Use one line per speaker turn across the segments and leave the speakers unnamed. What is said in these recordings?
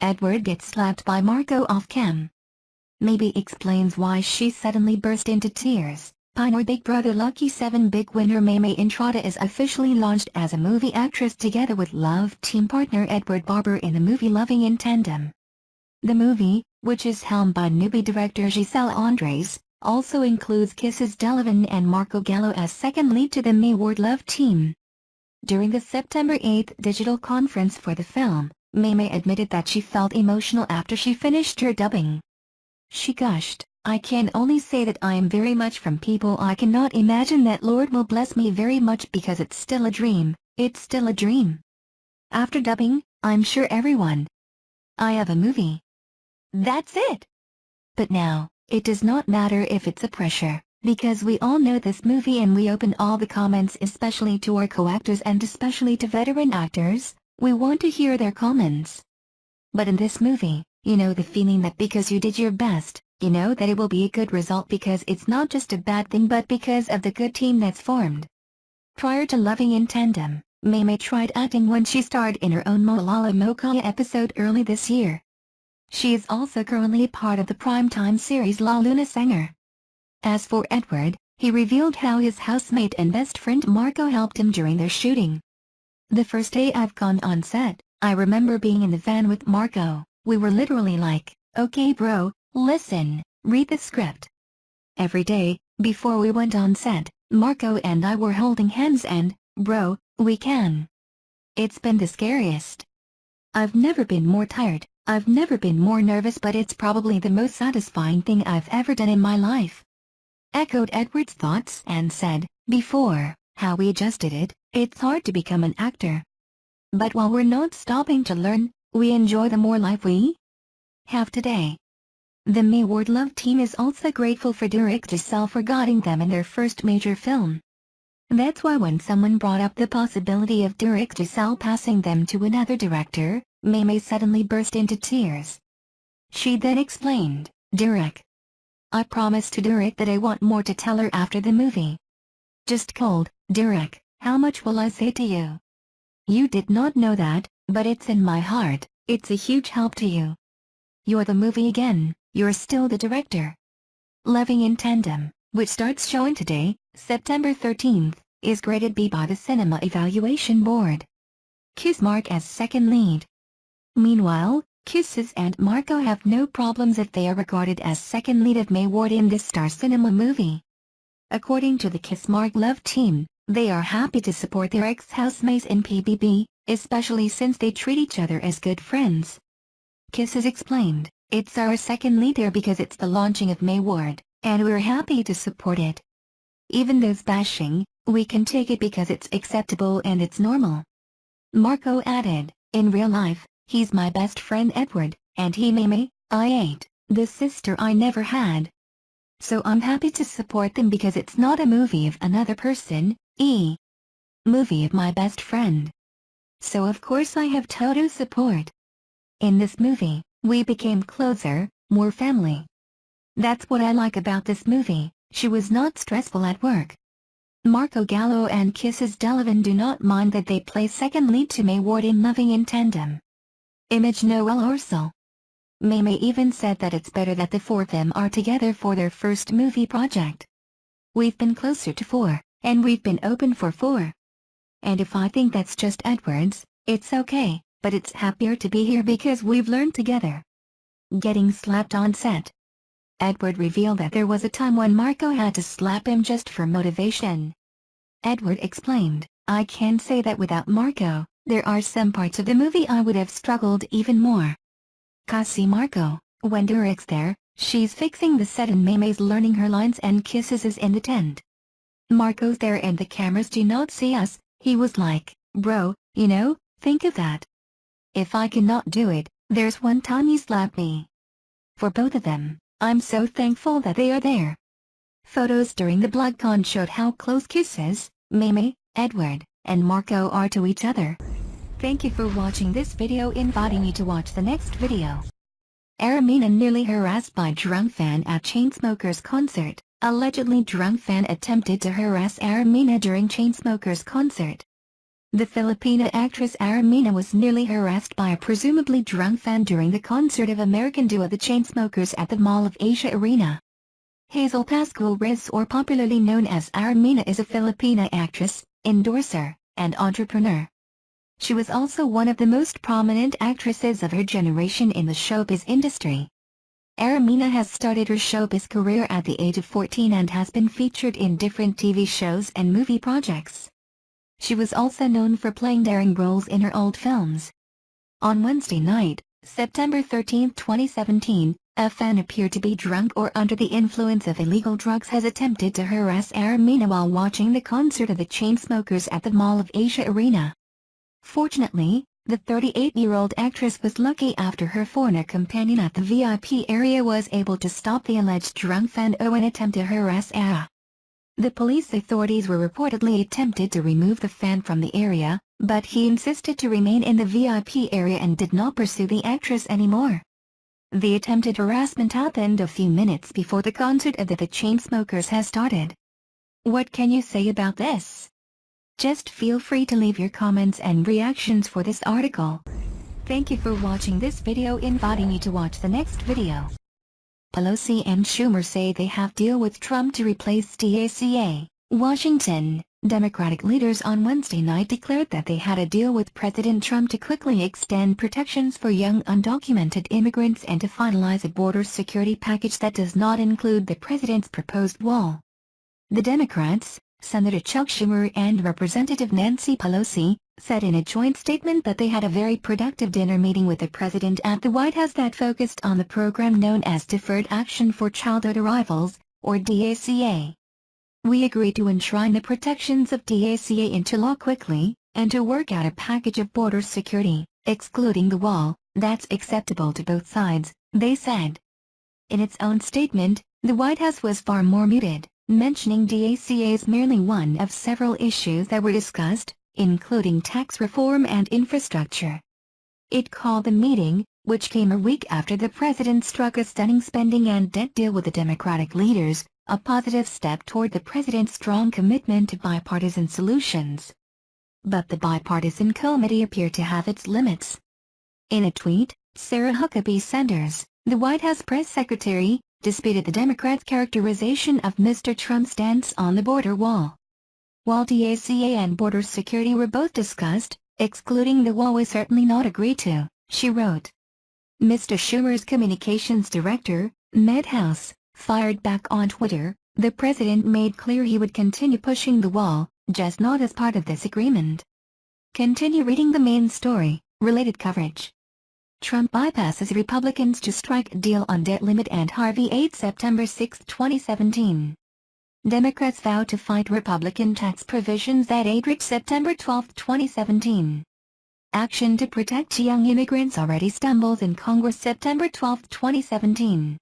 Edward gets slapped by Marco off-cam. Maymay explains why she suddenly burst into tears. Pinoy Big Brother Lucky 7 big winner Maymay Entrata is officially launched as a movie actress together with Love team partner Edward Barber in the movie Loving In Tandem. The movie, which is helmed by newbie director Giselle Andres, also includes Kisses Delavin and Marco Gallo as second lead to the MayWard Love team. During the September 8 digital conference for the film, Maymay admitted that she felt emotional after she finished her dubbing. She gushed, "I can only say that I am very much from people I cannot imagine that Lord will bless me very much because it's still a dream, it's still a dream. After dubbing, I'm sure everyone. I have a movie. That's it. But now, it does not matter if it's a pressure, because we all know this movie and we open all the comments especially to our co-actors and especially to veteran actors, we want to hear their comments. But in this movie, you know the feeling that because you did your best, you know that it will be a good result because it's not just a bad thing but because of the good team that's formed." Prior to Loving In Tandem, Maymay tried acting when she starred in her own Molala Mokaya episode early this year. She is also currently part of the primetime series La Luna Singer. As for Edward, he revealed how his housemate and best friend Marco helped him during their shooting. "The first day I've gone on set, I remember being in the van with Marco. We were literally like, okay bro, listen, read the script." Every day, before we went on set, Marco and I were holding hands and, "Bro, we can." It's been the scariest. I've never been more tired, I've never been more nervous, but it's probably the most satisfying thing I've ever done in my life. Echoed Edward's thoughts and said, "Before, how we adjusted it, it's hard to become an actor. But while we're not stopping to learn, we enjoy the more life we have today." The MayWard Love team is also grateful for Derek Giselle for guiding them in their first major film. That's why when someone brought up the possibility of Derek Giselle passing them to another director, Maymay suddenly burst into tears. She then explained, "Derek. I promised to Derek that I want more to tell her after the movie. Just cold, Derek, how much will I say to you? You did not know that, but it's in my heart, it's a huge help to you. You're the movie again, you're still the director." Loving In Tandem, which starts showing today, September 13th, is graded B by the Cinema Evaluation Board. Kiss Mark as second lead. Meanwhile, Kisses and Marco have no problems if they are regarded as second lead of MayWard in this Star Cinema movie. According to the Kiss Mark Love team, they are happy to support their ex-housemates in PBB, especially since they treat each other as good friends. Kisses explained, "It's our second lead there because it's the launching of MayWard, and we're happy to support it. Even those bashing, we can take it because it's acceptable and it's normal." Marco added, "In real life, he's my best friend Edward, and he Maymay, I ain't, the sister I never had. So I'm happy to support them because it's not a movie of another person, movie of my best friend. So of course I have total support. In this movie, we became closer, more family. That's what I like about this movie, she was not stressful at work." Marco Gallo and Kisses Delavin do not mind that they play second lead to MayWard in Loving In Tandem. Image Noel Orsel. Maymay even said that it's better that the four of them are together for their first movie project. "We've been closer to 4, and we've been open for 4. And if I think that's just Edward's, it's okay, but it's happier to be here because we've learned together." Getting slapped on set. Edward revealed that there was a time when Marco had to slap him just for motivation. Edward explained, "I can say that without Marco, there are some parts of the movie I would have struggled even more. Kasi Marco, when Derek's there, she's fixing the set and Maymay's learning her lines and Kisses is in the tent. Marco's there and the cameras do not see us," he was like, "Bro, you know, think of that. If I cannot do it, there's one time he slapped me." For both of them, I'm so thankful that they are there. Photos during the BloodCon showed how close Kisses, Maymay, Edward, and Marco are to each other. Thank you for watching this video. Inviting you to watch the next video. Aramina nearly harassed by drunk fan at Chainsmokers concert. Allegedly drunk fan attempted to harass Aramina during Chainsmokers concert. The Filipina actress Aramina was nearly harassed by a presumably drunk fan during the concert of American duo The Chainsmokers at the Mall of Asia Arena. Hazel Pascual Reyes, or popularly known as Aramina, is a Filipina actress, endorser, and entrepreneur. She was also one of the most prominent actresses of her generation in the showbiz industry. Aramina has started her showbiz career at the age of 14 and has been featured in different TV shows and movie projects. She was also known for playing daring roles in her old films. On Wednesday night, September 13, 2017, a fan appeared to be drunk or under the influence of illegal drugs has attempted to harass Aramina while watching the concert of the Chainsmokers at the Mall of Asia Arena. Fortunately, the 38-year-old actress was lucky after her foreigner companion at the VIP area was able to stop the alleged drunk fan in an attempt to harass Ara. The police authorities were reportedly attempted to remove the fan from the area, but he insisted to remain in the VIP area and did not pursue the actress anymore. The attempted harassment happened a few minutes before the concert of the Chainsmokers has started. What can you say about this? Just feel free to leave your comments and reactions for this article. Thank you for watching this video. Inviting you to watch the next video. Pelosi and Schumer say they have deal with Trump to replace DACA. Washington, Democratic leaders on Wednesday night declared that they had a deal with President Trump to quickly extend protections for young undocumented immigrants and to finalize a border security package that does not include the president's proposed wall. The Democrats, Senator Chuck Schumer and Representative Nancy Pelosi, said in a joint statement that they had a very productive dinner meeting with the president at the White House that focused on the program known as Deferred Action for Childhood Arrivals, or DACA. We agreed to enshrine the protections of DACA into law quickly, and to work out a package of border security, excluding the wall, that's acceptable to both sides, they said. In its own statement, the White House was far more muted, mentioning DACA as merely one of several issues that were discussed, including tax reform and infrastructure. It called the meeting, which came a week after the president struck a stunning spending and debt deal with the Democratic leaders, a positive step toward the president's strong commitment to bipartisan solutions. But the bipartisan committee appeared to have its limits. In a tweet, Sarah Huckabee Sanders, the White House press secretary, disputed the Democrats' characterization of Mr. Trump's stance on the border wall. While DACA and border security were both discussed, excluding the wall was certainly not agreed to, she wrote. Mr. Schumer's communications director, Ned House, fired back on Twitter. The president made clear he would continue pushing the wall, just not as part of this agreement. Continue reading the main story, related coverage. Trump bypasses Republicans to strike deal on debt limit and Harvey 8 September 6, 2017. Democrats vow to fight Republican tax provisions that aid rich September 12, 2017. Action to protect young immigrants already stumbles in Congress September 12, 2017.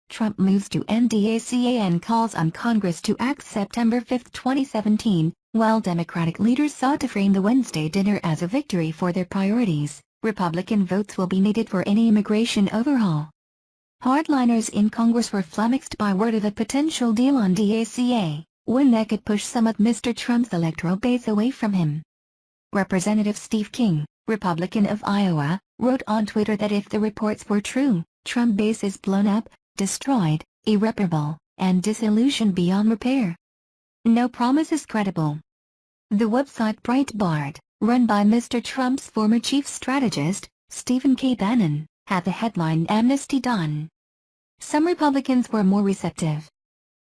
Trump moves to end DACA and calls on Congress to act September 5, 2017, while Democratic leaders sought to frame the Wednesday dinner as a victory for their priorities. Republican votes will be needed for any immigration overhaul. Hardliners in Congress were flummoxed by word of a potential deal on DACA, one that could push some of Mr. Trump's electoral base away from him. Representative Steve King, Republican of Iowa, wrote on Twitter that if the reports were true, Trump base is blown up, destroyed, irreparable, and disillusioned beyond repair. No promise is credible. The website Breitbart, run by Mr. Trump's former chief strategist, Stephen K. Bannon, had the headline Amnesty Done. Some Republicans were more receptive.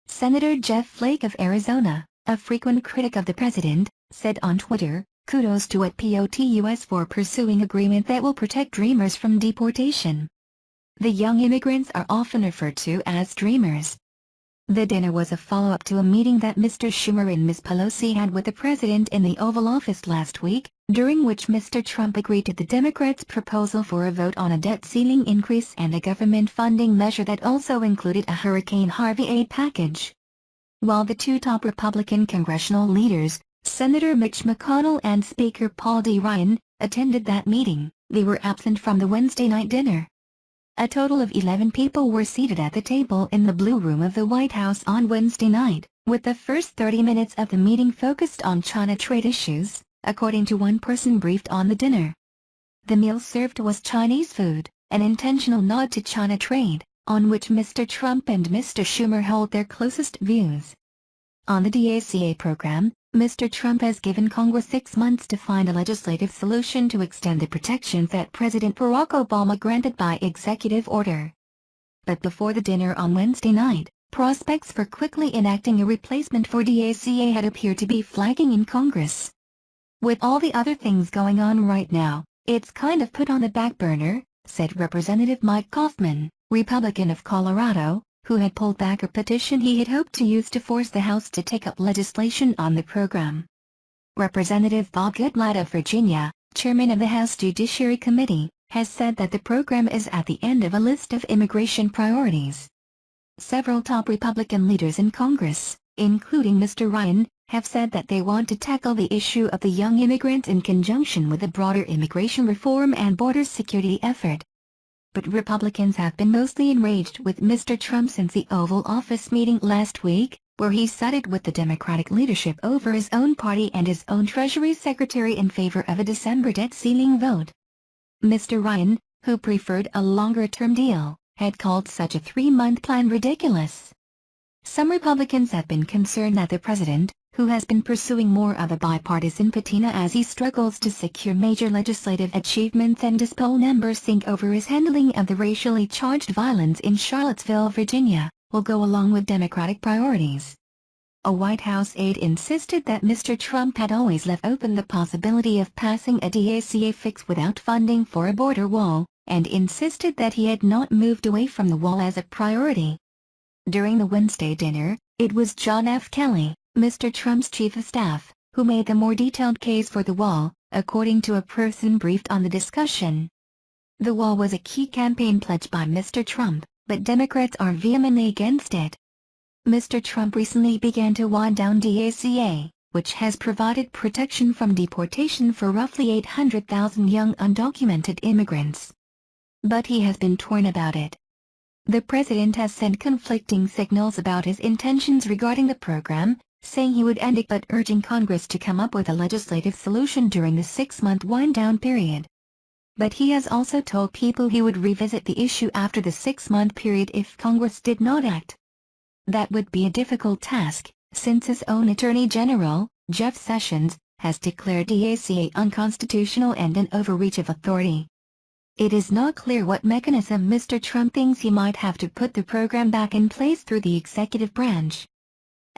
Senator Jeff Flake of Arizona, a frequent critic of the president, said on Twitter, "Kudos to POTUS for pursuing agreement that will protect dreamers from deportation." The young immigrants are often referred to as dreamers. The dinner was a follow-up to a meeting that Mr. Schumer and Ms. Pelosi had with the president in the Oval Office last week, during which Mr. Trump agreed to the Democrats' proposal for a vote on a debt ceiling increase and a government funding measure that also included a Hurricane Harvey aid package. While the two top Republican congressional leaders, Senator Mitch McConnell and Speaker Paul D. Ryan, attended that meeting, they were absent from the Wednesday night dinner. A total of 11 people were seated at the table in the Blue Room of the White House on Wednesday night, with the first 30 minutes of the meeting focused on China trade issues, according to one person briefed on the dinner. The meal served was Chinese food, an intentional nod to China trade, on which Mr. Trump and Mr. Schumer hold their closest views. On the DACA program, Mr. Trump has given Congress 6 months to find a legislative solution to extend the protections that President Barack Obama granted by executive order. But before the dinner on Wednesday night, prospects for quickly enacting a replacement for DACA had appeared to be flagging in Congress. With all the other things going on right now, it's kind of put on the back burner, said Representative Mike Kaufman, Republican of Colorado, who had pulled back a petition he had hoped to use to force the House to take up legislation on the program. Representative Bob Goodlatte of Virginia, chairman of the House Judiciary Committee, has said that the program is at the end of a list of immigration priorities. Several top Republican leaders in Congress, including Mr. Ryan, have said that they want to tackle the issue of the young immigrants in conjunction with a broader immigration reform and border security effort. But Republicans have been mostly enraged with Mr. Trump since the Oval Office meeting last week, where he sided with the Democratic leadership over his own party and his own Treasury Secretary in favor of a December debt ceiling vote. Mr. Ryan, who preferred a longer-term deal, had called such a 3-month plan ridiculous. Some Republicans have been concerned that the president, who has been pursuing more of a bipartisan patina as he struggles to secure major legislative achievements and as poll numbers sink over his handling of the racially charged violence in Charlottesville, Virginia, will go along with Democratic priorities. A White House aide insisted that Mr. Trump had always left open the possibility of passing a DACA fix without funding for a border wall, and insisted that he had not moved away from the wall as a priority. During the Wednesday dinner, it was John F. Kelly, Mr. Trump's chief of staff, who made the more detailed case for the wall, according to a person briefed on the discussion. The wall was a key campaign pledge by Mr. Trump, but Democrats are vehemently against it. Mr. Trump recently began to wind down DACA, which has provided protection from deportation for roughly 800,000 young undocumented immigrants. But he has been torn about it. The president has sent conflicting signals about his intentions regarding the program, saying he would end it but urging Congress to come up with a legislative solution during the 6-month wind-down period. But he has also told people he would revisit the issue after the 6-month period if Congress did not act. That would be a difficult task, since his own Attorney General, Jeff Sessions, has declared DACA unconstitutional and an overreach of authority. It is not clear what mechanism Mr. Trump thinks he might have to put the program back in place through the executive branch.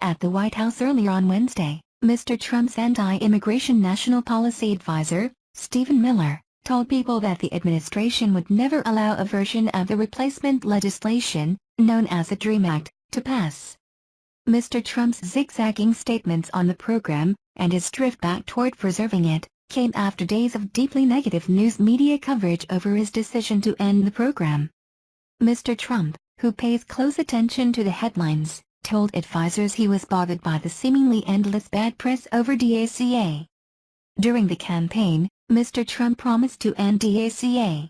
At the White House earlier on Wednesday, Mr. Trump's anti-immigration national policy advisor, Stephen Miller, told people that the administration would never allow a version of the replacement legislation, known as the DREAM Act, to pass. Mr. Trump's zigzagging statements on the program, and his drift back toward preserving it, came after days of deeply negative news media coverage over his decision to end the program. Mr. Trump, who pays close attention to the headlines, told advisors he was bothered by the seemingly endless bad press over DACA. During the campaign, Mr. Trump promised to end DACA.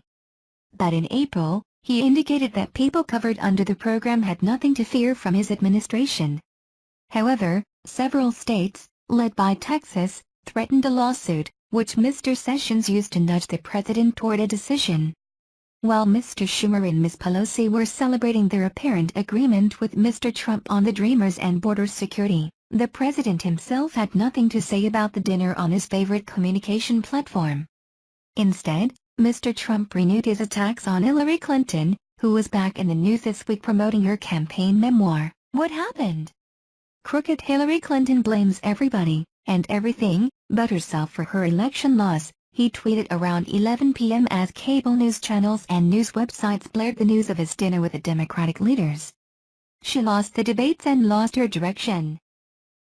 But in April, he indicated that people covered under the program had nothing to fear from his administration. However, several states, led by Texas, threatened a lawsuit, which Mr. Sessions used to nudge the president toward a decision. While Mr. Schumer and Ms. Pelosi were celebrating their apparent agreement with Mr. Trump on the Dreamers and border security, the president himself had nothing to say about the dinner on his favorite communication platform. Instead, Mr. Trump renewed his attacks on Hillary Clinton, who was back in the news this week promoting her campaign memoir, What Happened? Crooked Hillary Clinton blames everybody, and everything, but herself for her election loss, he tweeted around 11 p.m. as cable news channels and news websites blared the news of his dinner with the Democratic leaders. She lost the debates and lost her direction.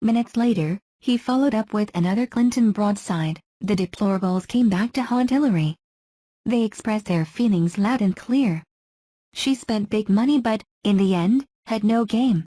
Minutes later, he followed up with another Clinton broadside, the deplorables came back to haunt Hillary. They expressed their feelings loud and clear. She spent big money but, in the end, had no game.